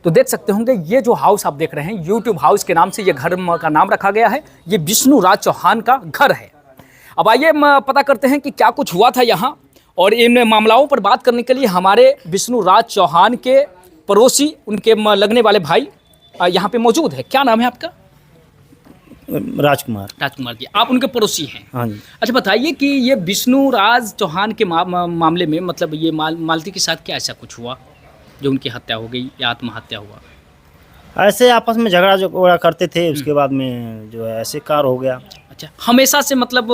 तो देख सकते होंगे ये जो हाउस आप देख रहे हैं यूट्यूब हाउस के नाम से ये घर का नाम रखा गया है। ये विष्णु राज चौहान का घर है। अब आइए पता करते हैं कि क्या कुछ हुआ था यहाँ, और इन मामलाओं पर बात करने के लिए हमारे विष्णु राज चौहान के पड़ोसी, उनके लगने वाले भाई यहाँ पे मौजूद है। क्या नाम है आपका? राजकुमार। राजकुमार जी, आप उनके पड़ोसी हैं? हाँ जी। अच्छा बताइए कि ये विष्णु राज चौहान के मामले में मतलब ये मालती के साथ क्या ऐसा कुछ हुआ जो उनकी हत्या हो गई या आत्महत्या हुआ? ऐसे आपस में झगड़ा करते थे, उसके बाद में जो है ऐसे कार हो गया। अच्छा, हमेशा से मतलब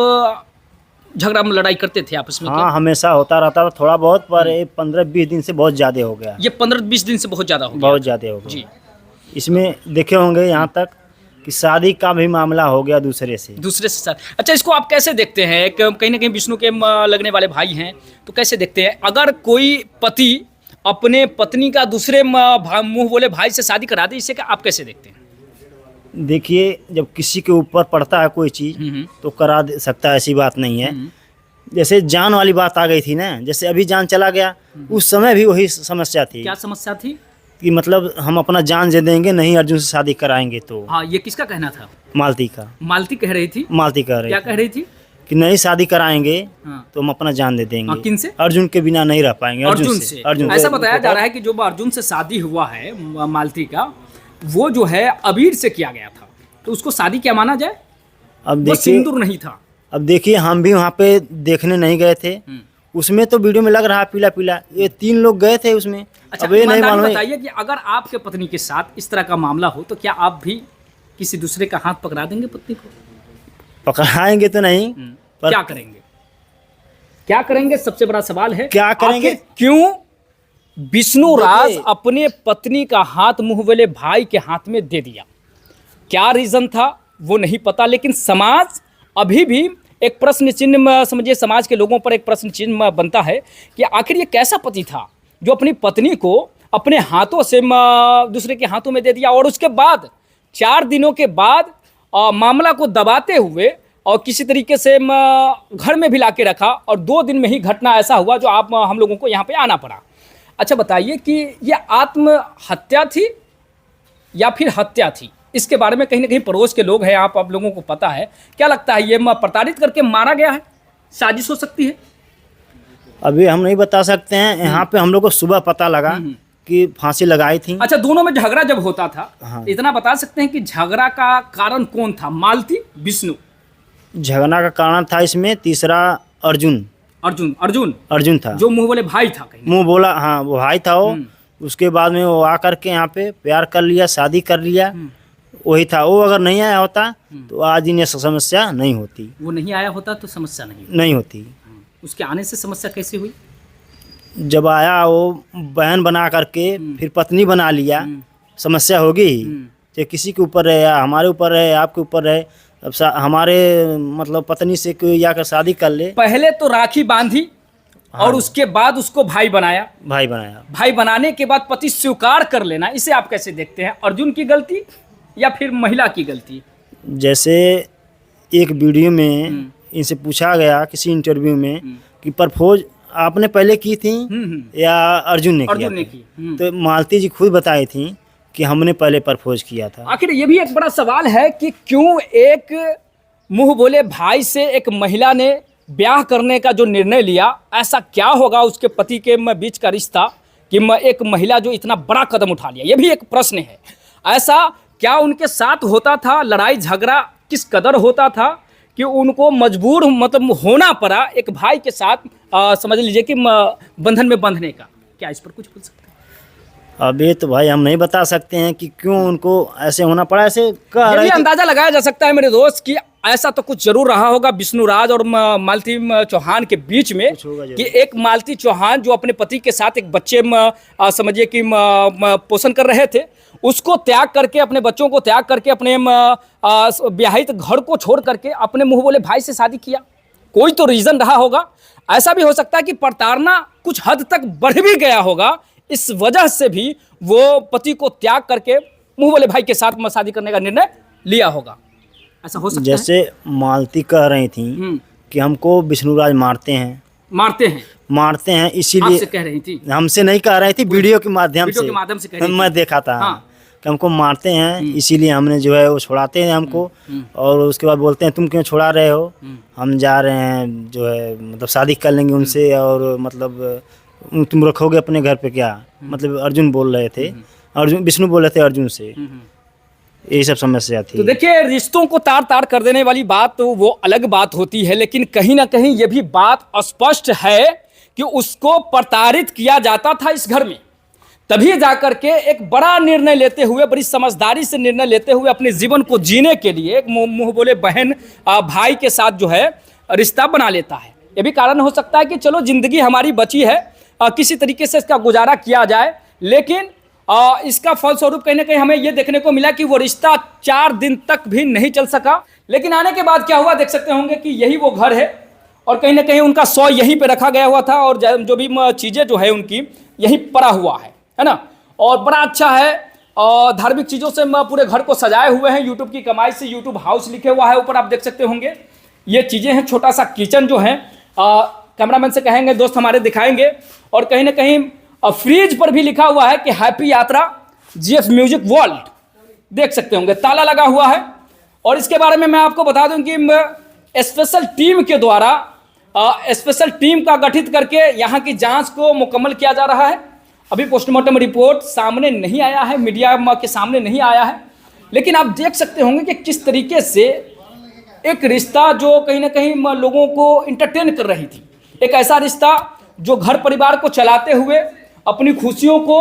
झगड़ा में लड़ाई करते थे आपस में? हाँ, हमेशा होता रहता था थोड़ा बहुत, पर 15-20 दिन से बहुत ज़्यादा हो गया। ये 15-20 दिन से बहुत ज़्यादा हो गया? बहुत ज़्यादा हो गया जी। इसमें देखे होंगे यहाँ तक कि शादी का भी मामला हो गया दूसरे से साथ। अच्छा, इसको आप कैसे देखते हैं? कहीं ना कहीं विष्णु के लगने वाले भाई हैं, तो कैसे देखते हैं अगर कोई पति अपने पत्नी का दूसरे मुंह बोले भाई से शादी करा दे, इसे आप कैसे देखते हैं? देखिए, जब किसी के ऊपर पड़ता है कोई चीज़ तो करा दे सकता है, ऐसी बात नहीं है। जैसे जान वाली बात आ गई थी ना, जैसे अभी जान चला गया, उस समय भी वही समस्या थी। क्या समस्या थी? कि मतलब हम अपना जान दे देंगे, नहीं अर्जुन से शादी कराएंगे। तो हाँ, ये किसका कहना था? मालती का। मालती कह रही थी? मालती कह रही क्या कह रही थी? कि नहीं शादी कराएंगे हाँ। तो हम अपना जान दे देंगे। हाँ, किन से? अर्जुन के बिना नहीं रह पाएंगे। अर्जुन से। ऐसा बताया जा रहा है कि जो अर्जुन से शादी हुआ है मालती का, वो जो है अबीर से किया गया था, तो उसको शादी क्या माना जाए? अब वो देखिए, सिंदूर नहीं था। अब देखिए, हम भी वहाँ पे देखने नहीं गए थे। उसमें तो वीडियो में लग रहा है पीला पीला, ये 3 लोग गए थे उसमें। अच्छा, अब ये नहीं मालूम बताइए कि अगर आपके पत्नी के साथ इस तरह का मामला हो तो क्या आप भी किसी दूसरे का हाथ पकड़ा देंगे पत्नी को? पकड़ाएंगे तो नहीं, पर क्या करेंगे? क्या करेंगे, सबसे बड़ा सवाल है। क्या करेंगे? क्यों विष्णु राज अपने पत्नी का हाथ मुंह वाले भाई के हाथ में दे दिया? क्या रीजन था वो नहीं पता, लेकिन समाज अभी भी एक प्रश्न चिन्ह, समझिए समाज के लोगों पर एक प्रश्न चिन्ह बनता है कि आखिर ये कैसा पति था जो अपनी पत्नी को अपने हाथों से दूसरे के हाथों में दे दिया, और उसके बाद 4 दिनों के बाद मामला को दबाते हुए और किसी तरीके से घर में भी ला के रखा, और 2 दिन में ही घटना ऐसा हुआ जो आप हम लोगों को यहाँ पे आना पड़ा। अच्छा बताइए कि ये आत्महत्या थी या फिर हत्या थी? इसके बारे में कहीं ना कहीं पड़ोस के लोग हैं, आप लोगों को पता है। क्या लगता है, ये प्रताड़ित करके मारा गया है, साजिश हो सकती है? अभी हम नहीं बता सकते हैं। यहाँ पे हम लोग को सुबह पता लगा कि फांसी लगाई थी। अच्छा, दोनों में झगड़ा जब होता था, हाँ। इतना बता सकते हैं कि झगड़ा का कारण कौन था, मालती, विष्णु? झगड़ा का कारण था इसमें तीसरा अर्जुन। अर्जुन था, जो मुंह बोले भाई था। कहीं मुंह बोला, हाँ वो भाई था वो। उसके बाद में वो आकर के यहाँ पे प्यार कर लिया, शादी कर लिया, वही था। वो अगर नहीं आया होता तो आज इन समस्या नहीं होती। वो नहीं आया होता तो समस्या नहीं होती। उसके आने से समस्या कैसे हुई? जब आया वो बहन बना करके फिर पत्नी बना लिया, समस्या होगी ही। चाहे किसी के ऊपर रहे, या हमारे ऊपर रहे, आपके ऊपर रहे, अब हमारे मतलब पत्नी से कोई आकर शादी कर ले। पहले तो राखी बांधी, और उसके बाद उसको भाई बनाया। भाई बनाने के बाद पति स्वीकार कर लेना, इसे आप कैसे देखते हैं? अर्जुन की गलती या फिर महिला की गलती? जैसे एक वीडियो में इनसे पूछा गया किसी इंटरव्यू में कि प्रपोज आपने पहले की थी या अर्जुन ने किया? तो मालती जी खुद बताई थी कि हमने पहले प्रपोज किया था। आखिर ये भी एक बड़ा सवाल है कि क्यों एक मुंह बोले भाई से एक महिला ने ब्याह करने का जो निर्णय लिया, ऐसा क्या होगा उसके पति के बीच का रिश्ता कि एक महिला जो इतना बड़ा कदम उठा लिया? ये भी एक प्रश्न है। ऐसा क्या उनके साथ होता था? लड़ाई झगड़ा किस कदर होता था कि उनको मजबूर मतलब होना पड़ा एक भाई के साथ समझ लीजिए कि बंधन में बंधने का? क्या इस पर कुछ बोल सकते हैं? अभी तो भाई हम नहीं बता सकते हैं कि क्यों उनको ऐसे होना पड़ा। ऐसे अंदाजा लगाया जा सकता है मेरे दोस्त कि ऐसा तो कुछ जरूर रहा होगा विष्णु राज और मालती चौहान के बीच में, कि एक मालती चौहान जो अपने पति के साथ एक बच्चे समझिए कि पोषण कर रहे थे, उसको त्याग करके, अपने बच्चों को त्याग करके, अपने विवाहित घर को छोड़ करके अपने मुंह बोले भाई से शादी किया। कोई तो रीजन रहा होगा। ऐसा भी हो सकता है कि प्रताड़ना कुछ हद तक बढ़ भी गया होगा, इस वजह से भी वो पति को त्याग करके मुंह बोले भाई के साथ शादी करने का निर्णय लिया होगा। ऐसा हो सकता जैसे है? मालती कह रही थी कि हमको विष्णुराज मारते हैं, मारते हैं, आपसे इसीलिए कह रही थी, हमसे नहीं कह रही थी, वीडियो के माध्यम वीडियो से के माध्यम से कह रही थी। मैं देखा था हाँ। कि हमको मारते हैं, इसीलिए हमने जो है वो छुड़ाते हैं हमको, और उसके बाद बोलते हैं तुम क्यों छुड़ा रहे हो, हम जा रहे हैं जो है मतलब शादी कर लेंगे उनसे, और मतलब तुम रखोगे अपने घर पे क्या, मतलब अर्जुन बोल रहे थे, अर्जुन विष्णु बोल रहे थे अर्जुन से, यही सब समस्या थी। तो देखिए, रिश्तों को तार तार कर देने वाली बात तो वो अलग बात होती है, लेकिन कहीं ना कहीं ये भी बात स्पष्ट है कि उसको प्रताड़ित किया जाता था इस घर में। तभी जाकर के एक बड़ा निर्णय लेते हुए, बड़ी समझदारी से निर्णय लेते हुए अपने जीवन को जीने के लिए एक मुंह बोले बहन भाई के साथ जो है रिश्ता बना लेता है। ये भी कारण हो सकता है कि चलो जिंदगी हमारी बची है, किसी तरीके से इसका गुजारा किया जाए, लेकिन इसका फलस्वरूप कहीं ना कहीं हमें यह देखने को मिला कि वो रिश्ता 4 दिन तक भी नहीं चल सका। लेकिन आने के बाद क्या हुआ, देख सकते होंगे कि यही वो घर है, और कहीं ना कहीं उनका 100 यहीं पे रखा गया हुआ था, और जो भी चीज़ें जो है उनकी यहीं पड़ा हुआ है ना। और बड़ा अच्छा है, और धार्मिक चीज़ों से पूरे घर को सजाए हुए हैं, यूट्यूब की कमाई से यूट्यूब हाउस लिखे हुआ है ऊपर, आप देख सकते होंगे ये चीज़ें हैं। छोटा सा किचन जो है, कैमरामैन से कहेंगे दोस्त हमारे दिखाएंगे, और कहीं ना कहीं फ्रिज पर भी लिखा हुआ है कि हैप्पी यात्रा जीएफ म्यूजिक वर्ल्ड, देख सकते होंगे ताला लगा हुआ है। और इसके बारे में मैं आपको बता दूं कि स्पेशल टीम के द्वारा स्पेशल टीम का गठित करके यहाँ की जांच को मुकम्मल किया जा रहा है। अभी पोस्टमार्टम रिपोर्ट सामने नहीं आया है, मीडिया के सामने नहीं आया है, लेकिन आप देख सकते होंगे कि किस तरीके से एक रिश्ता जो कहीं ना कहीं लोगों को इंटरटेन कर रही थी, एक ऐसा रिश्ता जो घर परिवार को चलाते हुए अपनी खुशियों को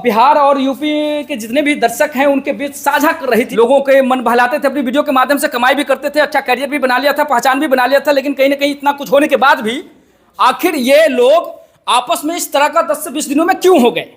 बिहार और यूपी के जितने भी दर्शक हैं उनके बीच साझा कर रही थी, लोगों के मन बहलाते थे, अपनी वीडियो के माध्यम से कमाई भी करते थे, अच्छा करियर भी बना लिया था, पहचान भी बना लिया था। लेकिन कहीं ना कहीं इतना कुछ होने के बाद भी आखिर ये लोग आपस में इस तरह का 10 से 20 दिनों में क्यों हो गए?